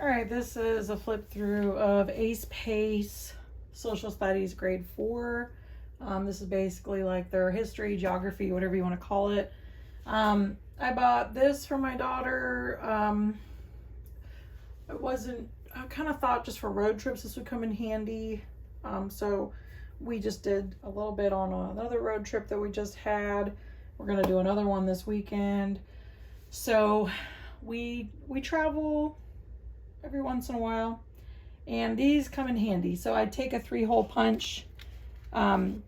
All right, this is a flip through of Ace Pace Social Studies Grade 4. This is basically like their history, geography, whatever you want to call it. I bought this for my daughter. I kind of thought just for road trips this would come in handy. So we just did a little bit on another road trip that we just had. We're going to do another one this weekend. So we travel every once in a while, and these come in handy. So I take a 3-hole punch, and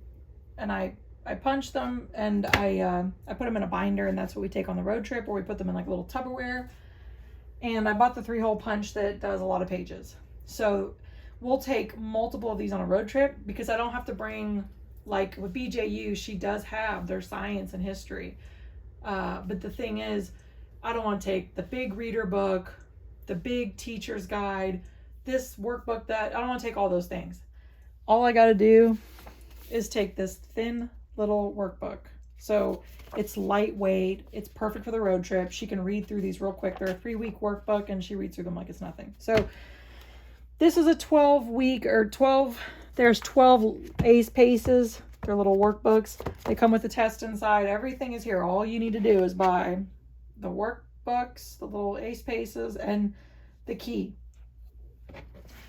I punch them, and I put them in a binder, and that's what we take on the road trip, or we put them in like a little Tupperware. And I bought the 3-hole punch that does a lot of pages. So we'll take multiple of these on a road trip, because I don't have to bring, like with BJU, she does have their science and history. But the thing is, I don't want to take the big reader book, the big teacher's guide, this workbook, that I don't want to take all those things. All I got to do is take this thin little workbook. So it's lightweight. It's perfect for the road trip. She can read through these real quick. They're a 3-week workbook, and she reads through them like it's nothing. So this is a 12-week or 12. There's 12 Ace Paces. They're little workbooks. They come with a test inside. Everything is here. All you need to do is buy the workbooks, the little Ace Paces, and the key. I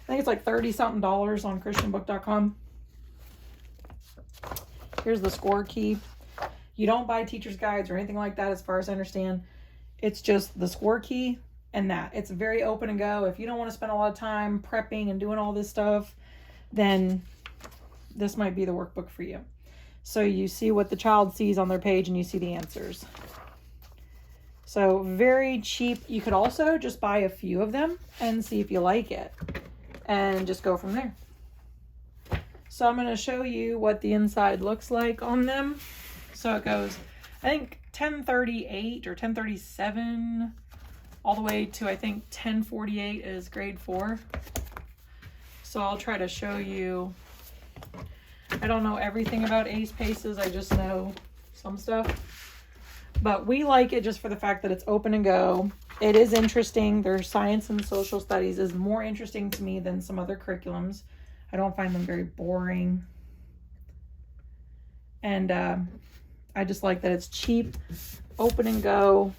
think it's like $30-something on christianbook.com. Here's the score key. You don't buy teacher's guides or anything like that, as far as I understand. It's just the score key and that. It's very open and go. If you don't want to spend a lot of time prepping and doing all this stuff, then this might be the workbook for you. So you see what the child sees on their page, and you see the answers. So very cheap. You could also just buy a few of them and see if you like it, and just go from there. So I'm going to show you what the inside looks like on them. So it goes, I think 1038 or 1037 all the way to, I think 1048 is grade 4. So I'll try to show you. I don't know everything about Ace Paces. I just know some stuff. But we like it just for the fact that it's open and go. It is interesting. Their science and social studies is more interesting to me than some other curriculums. I don't find them very boring. And I just like that it's cheap, open and go,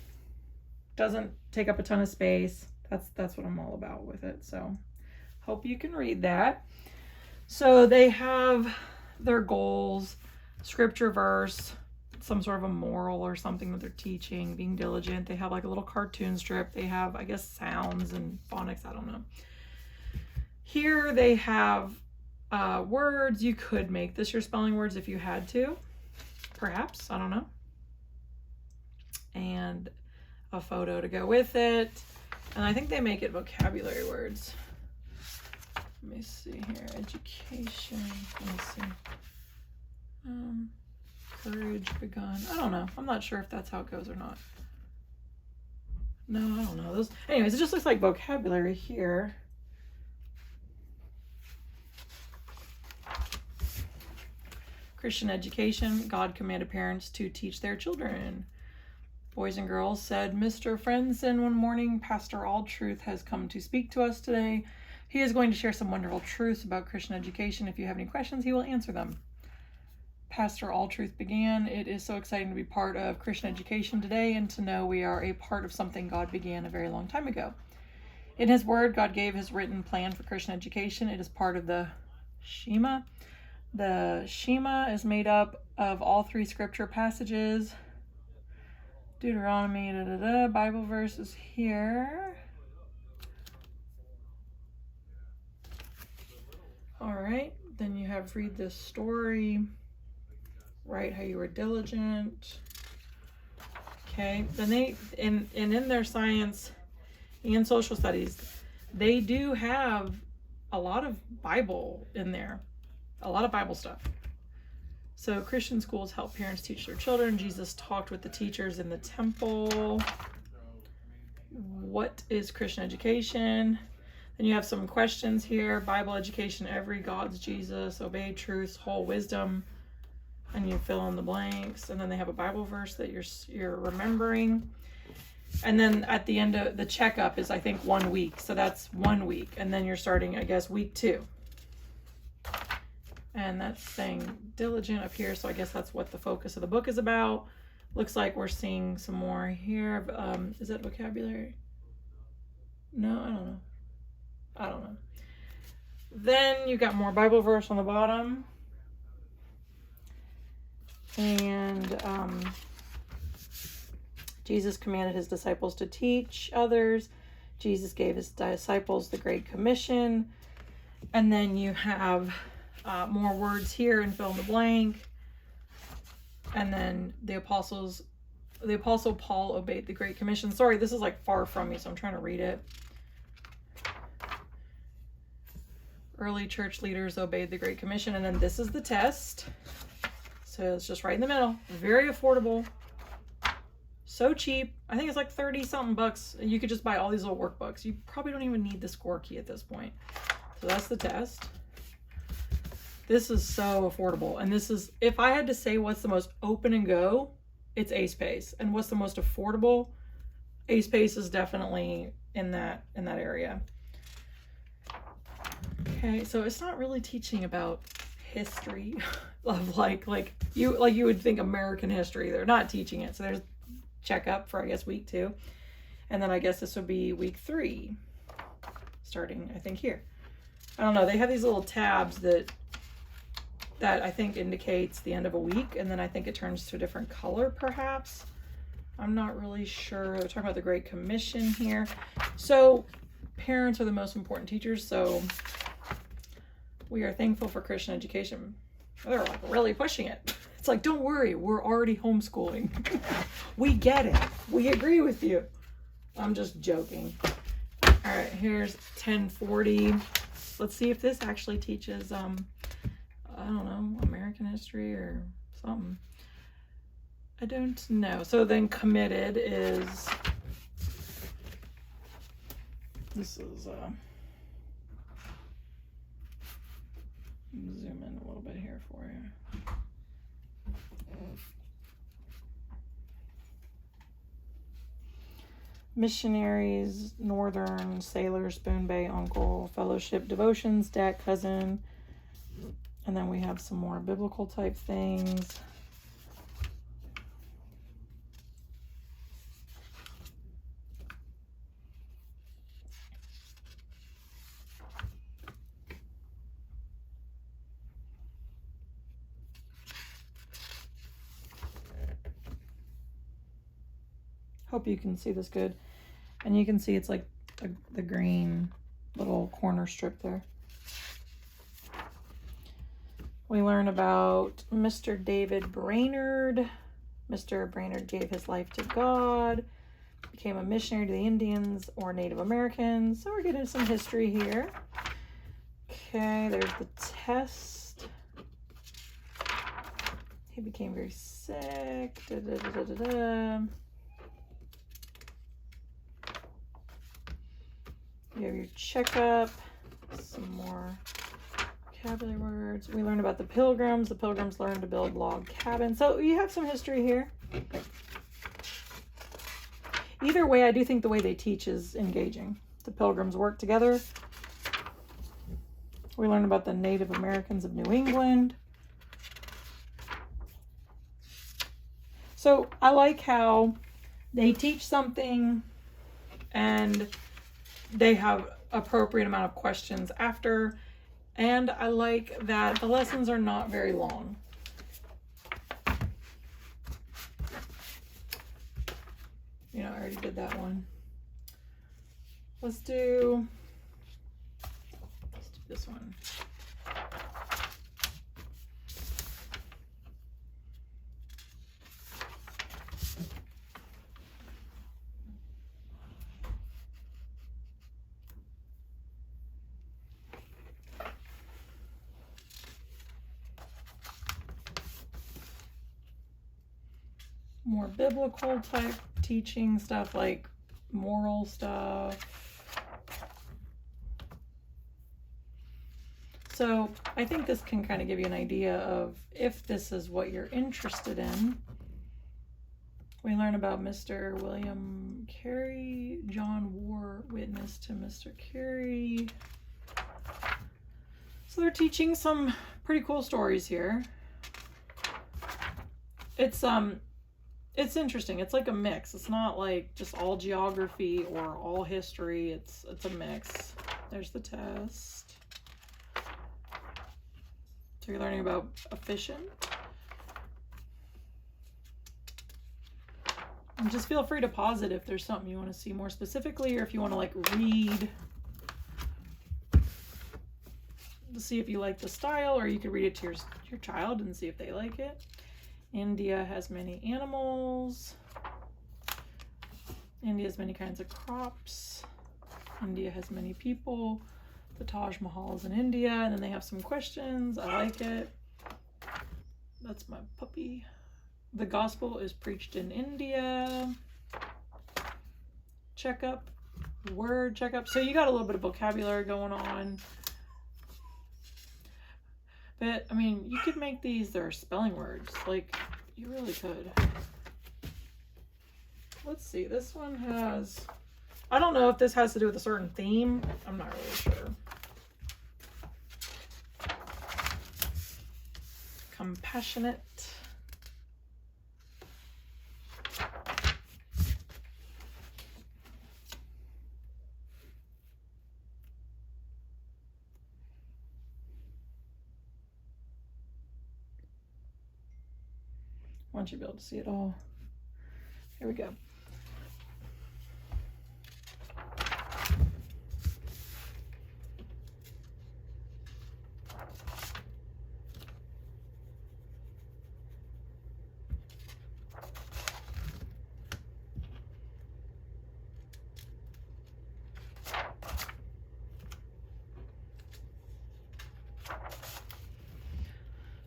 doesn't take up a ton of space. That's what I'm all about with it. So hope you can read that. So they have their goals, scripture verse, some sort of a moral or something that they're teaching, being diligent. They have like a little cartoon strip. They have, I guess, sounds and phonics. I don't know. Here they have words. You could make this your spelling words if you had to. Perhaps. I don't know. And a photo to go with it. And I think they make it vocabulary words. Let me see here. Education. Let me see. Courage begun. I don't know. I'm not sure if that's how it goes or not. No, I don't know. Anyways, it just looks like vocabulary here. Christian education. God commanded parents to teach their children. Boys and girls, said Mr. Frenson one morning. Pastor Alltruth has come to speak to us today. He is going to share some wonderful truths about Christian education. If you have any questions, he will answer them. Pastor Alltruth began. It is so exciting to be part of Christian education today and to know we are a part of something God began a very long time ago. In his word, God gave his written plan for Christian education. It is part of the Shema. The Shema is made up of all 3 scripture passages. Deuteronomy, Bible verses here. All right, then you have read this story, write how you were diligent. Okay, then they, in their science and social studies, they do have a lot of Bible in there, a lot of Bible stuff. So Christian schools help parents teach their children. Jesus talked with the teachers in the temple. What is Christian education? Then you have some questions here. Bible education, every God's Jesus, obey truths, whole wisdom. And you fill in the blanks. And then they have a Bible verse that you're remembering. And then at the end of the checkup is, I think, 1 week. So that's 1 week. And then you're starting, I guess, week 2. And that's saying diligent up here. So I guess that's what the focus of the book is about. Looks like we're seeing some more here. Is that vocabulary? No, I don't know. Then you got more Bible verse on the bottom. And Jesus commanded his disciples to teach others. Jesus gave his disciples the Great Commission. And then you have more words here and fill in the blank. And then the Apostle Paul obeyed the Great Commission. Sorry, this is like far from me, so I'm trying to read it. Early church leaders obeyed the Great Commission. And then this is the test. So it's just right in the middle. Very affordable. So cheap. I think it's like 30 something bucks. You could just buy all these little workbooks. You probably don't even need the score key at this point. So that's the test. This is so affordable. And this is, if I had to say what's the most open and go, it's Ace Pace. And what's the most affordable? Ace Pace is definitely in that area. Okay, so it's not really teaching about history of like you would think American history. They're not teaching it. So there's checkup for, I guess, week 2. And then I guess this would be week 3, starting, I think, here. I don't know. They have these little tabs that I think indicates the end of a week. And then I think it turns to a different color, perhaps. I'm not really sure. They're talking about the Great Commission here. So parents are the most important teachers. So we are thankful for Christian education. They're like really pushing it. It's like, don't worry, we're already homeschooling. We get it. We agree with you. I'm just joking. All right, here's 1040. Let's see if this actually teaches, I don't know, American history or something. I don't know. So then committed is, this is, zoom in a little bit here for you. Missionaries, Northern, Sailor, Spoon Bay, Uncle, Fellowship, Devotions, Dad, Cousin. And then we have some more biblical type things. Hope you can see this good. And you can see it's like the green little corner strip there. We learn about Mr. David Brainerd. Mr. Brainerd gave his life to God, became a missionary to the Indians or Native Americans. So we're getting some history here. Okay, there's the test. He became very sick. Da, da, da, da, da, da. You have your checkup, some more vocabulary words. We learned about the Pilgrims. The Pilgrims learned to build log cabins. So you have some history here. Either way, I do think the way they teach is engaging. The Pilgrims work together. We learned about the Native Americans of New England. So I like how they teach something and they have appropriate amount of questions after, and I like that the lessons are not very long. You know, I already did that one. Let's do this one. More biblical type teaching stuff, like moral stuff. So I think this can kind of give you an idea of if this is what you're interested in, We learn about Mr. William Carey. John wore witness to Mr. Carey. So they're teaching some pretty cool stories here. It's interesting. It's like a mix. It's not like just all geography or all history. It's a mix. There's the test. So you're learning about efficient. And just feel free to pause it if there's something you want to see more specifically, or if you want to like read to see if you like the style, or you could read it to your child and see if they like it. India has many animals. India has many kinds of crops. India has many people. The Taj Mahal is in India, and then they have some questions. I like it. That's my puppy. The gospel is preached in India. Checkup, word checkup. So you got a little bit of vocabulary going on. But, I mean, you could make these their spelling words. Like, you really could. Let's see. This one has... I don't know if this has to do with a certain theme. I'm not really sure. Compassionate. I want you to be able to see it all. Here we go.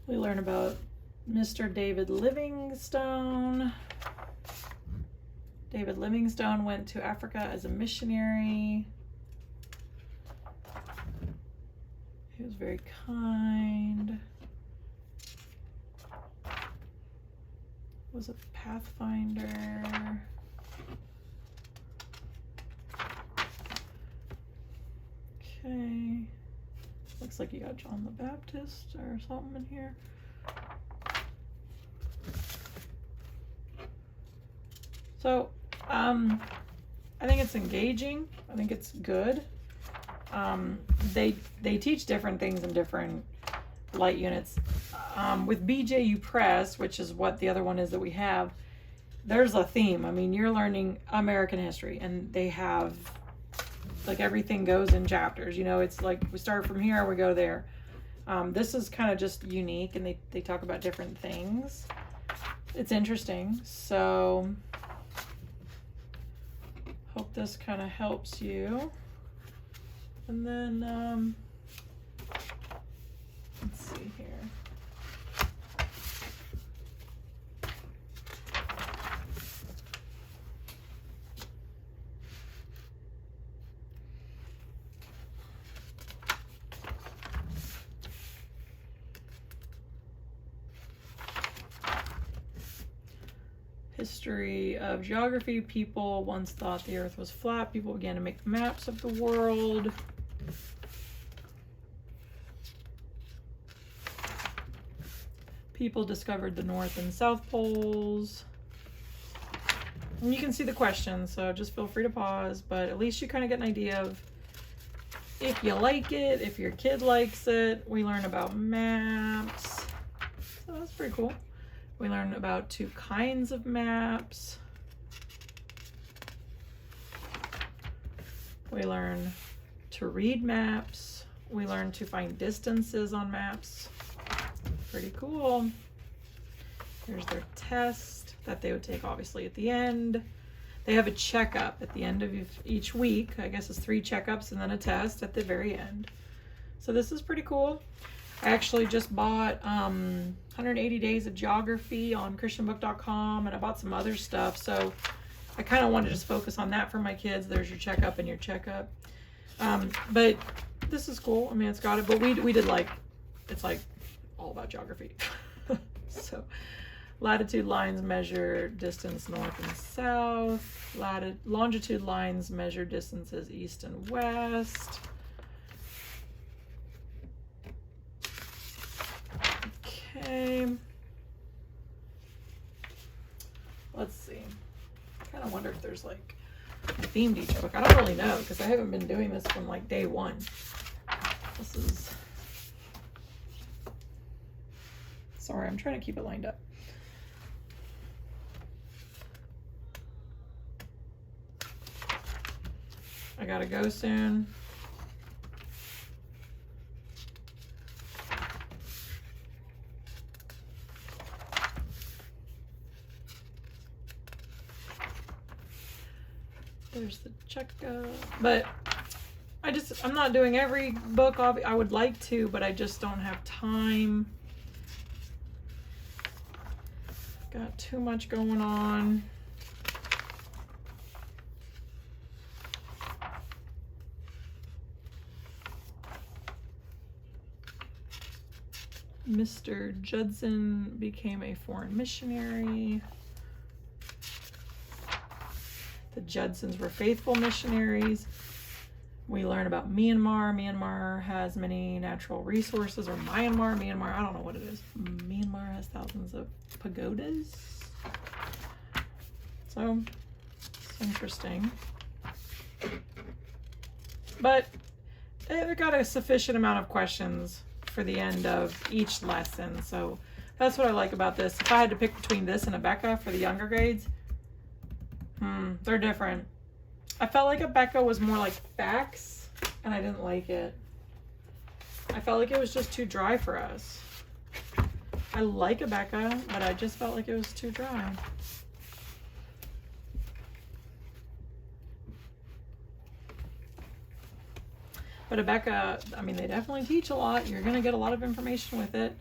We learn about Mr. David Livingstone. David Livingstone went to Africa as a missionary. He was very kind. Was a pathfinder. Okay. Looks like you got John the Baptist or something in here. So, I think it's engaging. I think it's good. They teach different things in different light units. With BJU Press, which is what the other one is that we have, there's a theme. I mean, you're learning American history, and they have, like, everything goes in chapters. You know, it's like we start from here, we go there. This is kind of just unique, and they talk about different things. It's interesting. So, hope this kind of helps you. And then, let's see here. History of geography. People once thought the earth was flat. People began to make maps of the world. People discovered the North and South poles. And you can see the questions, so just feel free to pause, but at least you kind of get an idea of if you like it, if your kid likes it. We learn about maps. So that's pretty cool. We learn about 2 kinds of maps. We learn to read maps. We learn to find distances on maps. Pretty cool. Here's their test that they would take, obviously, at the end. They have a checkup at the end of each week. I guess it's 3 checkups and then a test at the very end. So this is pretty cool. I actually just bought 180 Days of Geography on christianbook.com, and I bought some other stuff. So I kind of want to just focus on that for my kids. There's your checkup and your checkup. But this is cool. I mean, it's got it. But we did like, it's like all about geography. So Latitude lines measure distance north and south. Longitude lines measure distances east and west. Okay. Let's see. I kind of wonder if there's like a theme to each book. I don't really know because I haven't been doing this from like day one. This is... Sorry, I'm trying to keep it lined up. I gotta go soon. There's the checkup. But I'm not doing every book. I would like to, but I just don't have time. Got too much going on. Mr. Judson became a foreign missionary. The Judsons were faithful missionaries. We learn about Myanmar. Myanmar has many natural resources, or Myanmar, I don't know what it is. Myanmar has thousands of pagodas. So, it's interesting. But they've got a sufficient amount of questions for the end of each lesson. So that's what I like about this. If I had to pick between this and Abeka for the younger grades, they're different. I felt like Abeka was more like facts, and I didn't like it. I felt like it was just too dry for us. I like Abeka, but I just felt like it was too dry. But Abeka, I mean, they definitely teach a lot. You're going to get a lot of information with it.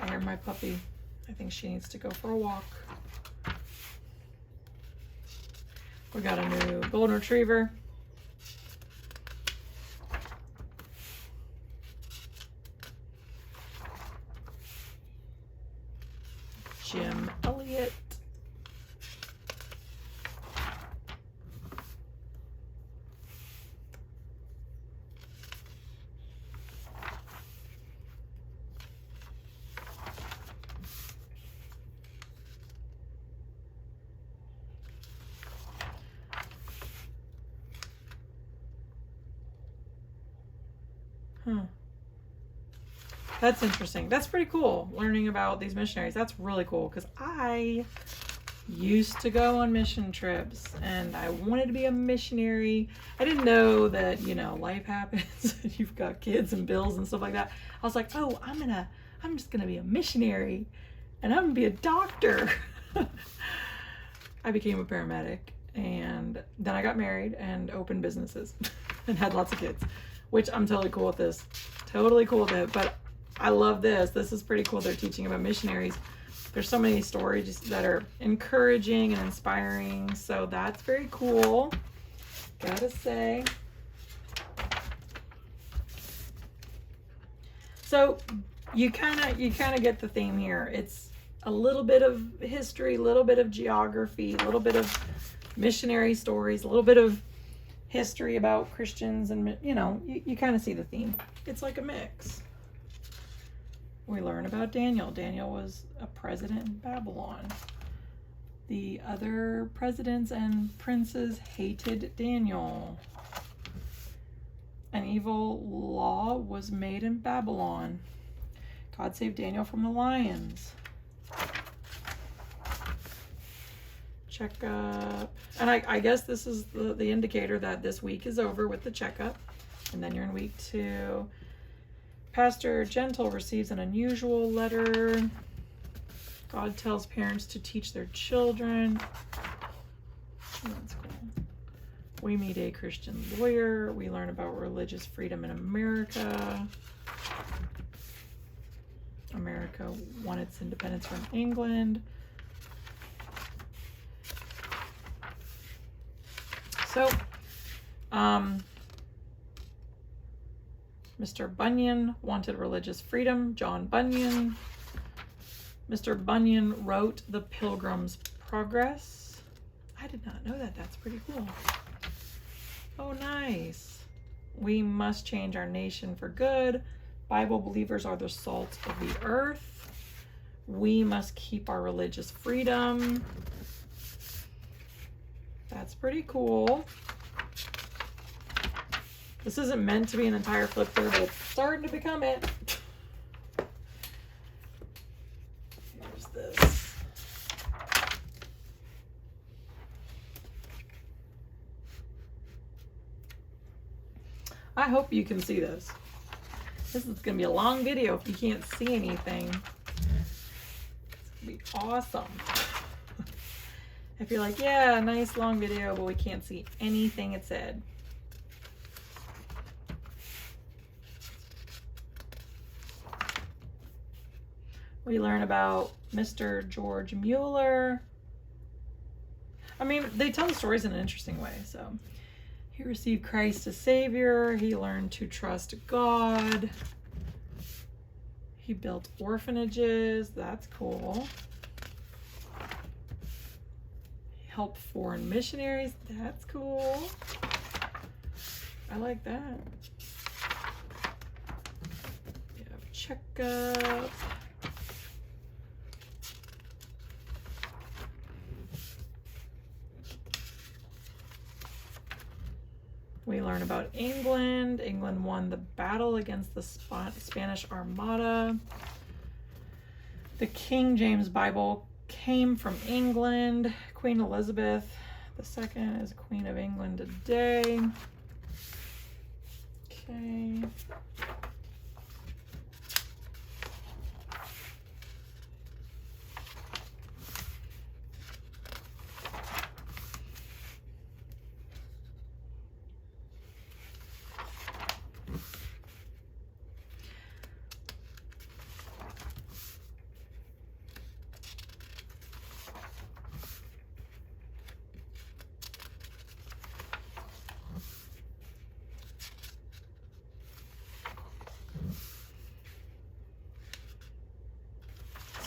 I hear my puppy. I think she needs to go for a walk. We got a new golden retriever. Jim Elliott. That's interesting. That's pretty cool, learning about these missionaries. That's really cool, because I used to go on mission trips, and I wanted to be a missionary. I didn't know that, you know, life happens, and you've got kids and bills and stuff like that. I was like, oh, I'm just gonna be a missionary, and I'm gonna be a doctor. I became a paramedic, and then I got married and opened businesses and had lots of kids, which I'm totally cool with this. Totally cool with it, but I love this. This is pretty cool. They're teaching about missionaries. There's so many stories that are encouraging and inspiring, so that's very cool, gotta say. So you kind of get the theme here. It's a little bit of history, a little bit of geography, a little bit of missionary stories, a little bit of history about Christians, and you know, you kind of see the theme. It's like a mix. We learn about Daniel. Daniel was a president in Babylon. The other presidents and princes hated Daniel. An evil law was made in Babylon. God saved Daniel from the lions. Checkup. And I guess this is the indicator that this week is over with the checkup. And then you're in week 2. Pastor Gentle receives an unusual letter. God tells parents to teach their children. That's cool. We meet a Christian lawyer. We learn about religious freedom in America. America won its independence from England. So, Mr. Bunyan wanted religious freedom. John Bunyan. Mr. Bunyan wrote The Pilgrim's Progress. I did not know that. That's pretty cool. Oh, nice. We must change our nation for good. Bible believers are the salt of the earth. We must keep our religious freedom. That's pretty cool. This isn't meant to be an entire flip through, but it's starting to become it. Here's this. I hope you can see this. This is going to be a long video if you can't see anything. It's going to be awesome. If you're like, yeah, nice long video, but we can't see anything it said. We learn about Mr. George Mueller. I mean, they tell the stories in an interesting way. So he received Christ as Savior. He learned to trust God. He built orphanages. That's cool. He helped foreign missionaries. That's cool. I like that. We have checkup. We learn about England. England won the battle against the Spanish Armada. The King James Bible came from England. Queen Elizabeth II is Queen of England today. Okay.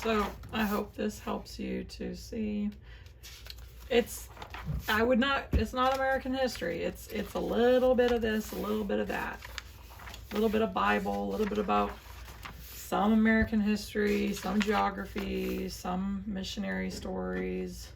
So I hope this helps you to see. It's not American history. It's a little bit of this, a little bit of that. A little bit of Bible, a little bit about some American history, some geography, some missionary stories.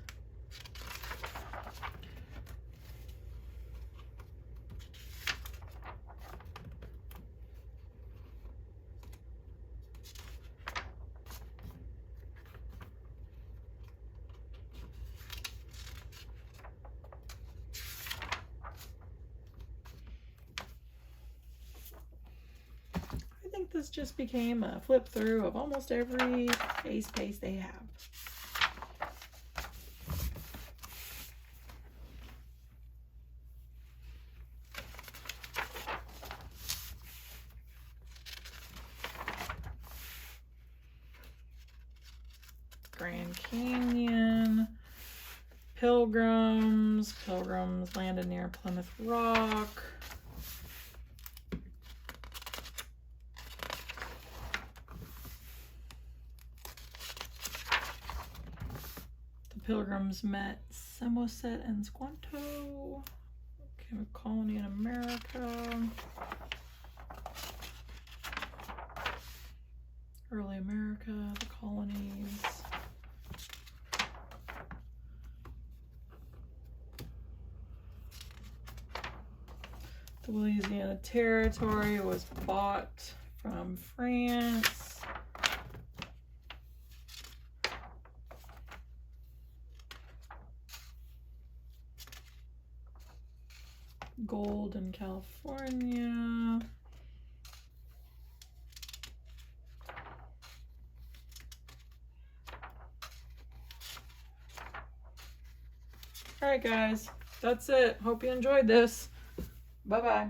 This just became a flip through of almost every face page they have. Grand Canyon, Pilgrims landed near Plymouth Rock. Pilgrims met Samoset and Squanto, became a colony in America. Early America, the colonies. The Louisiana Territory was bought from France. Gold in California. All right, guys, that's it. Hope you enjoyed this. Bye-bye.